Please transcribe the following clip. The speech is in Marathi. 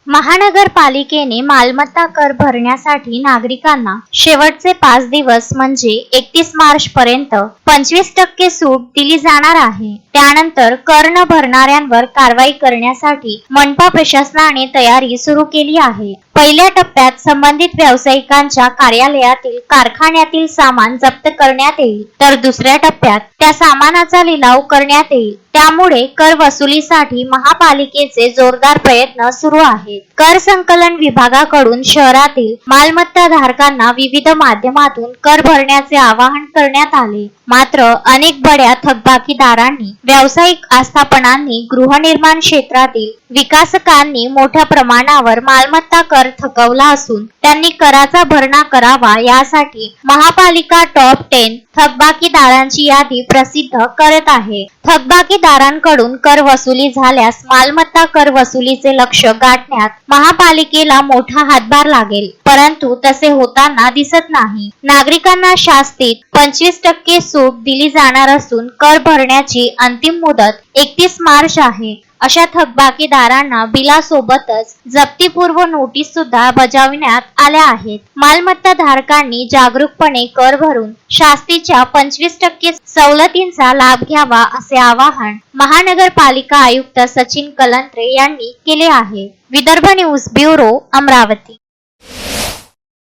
महानगरपालिकेने मालमत्ता कर भरण्यासाठी नागरिकांना शेवटचे 5 दिवस म्हणजे 31 मार्च पर्यंत 25% सूट दिली जाणार आहे. त्यानंतर कर न भरणाऱ्यांवर कारवाई करण्यासाठी मनपा प्रशासनाने तयारी सुरू केली आहे. पहिल्या टप्प्यात संबंधित व्यावसायिकांच्या कार्यालयातील कारखान्यातील सामान जप्त करण्यात येईल, तर दुसऱ्या टप्प्यात त्या सामानाचा लिलाव करण्यात येईल. त्यामुळे कर वसुलीसाठी महापालिकेचे जोरदार प्रयत्न सुरू आहेत. कर संकलन विभागाकडून शहरातील मालमत्ता धारकांना विविध माध्यमातून कर भरण्याचे आवाहन करण्यात आले. मात्र अनेक बड्या थकबाकीदारांनी, व्यावसायिक आस्थापनांनी, गृहनिर्माण क्षेत्रातील विकासकांनी मोठ्या प्रमाणावर मालमत्ता कर थकवला असून त्यांनी कराचा भरणा करावा यासाठी महापालिका टॉप 10 थकबाकीदारांची यादी प्रसिद्ध करत आहे. थकबाकीदारांकडून कर वसुली झाल्यास मालमत्ता कर वसुलीचे लक्ष्य गाठण्यात महापालिकेला मोठा हातभार लागेल, परंतु तसे होताना दिसत नाही. नागरिकांना शास्तीत 25% सूट दिली जाणार असून कर भरण्याची अंतिम मुदत 31 मार्च आहे. अशा थकबाकीदारांना बिलासोबतच जप्तीपूर्व नोटीस सुद्धा बजावण्यात आल्या आहेत. मालमत्ता धारकांनी जागरूकपणे कर भरून शास्तीच्या 25% सवलतींचा लाभ घ्यावा, असे आवाहन महानगरपालिका आयुक्त सचिन कलंत्रे यांनी केले आहे. Vidarbha news bureau, Amravati.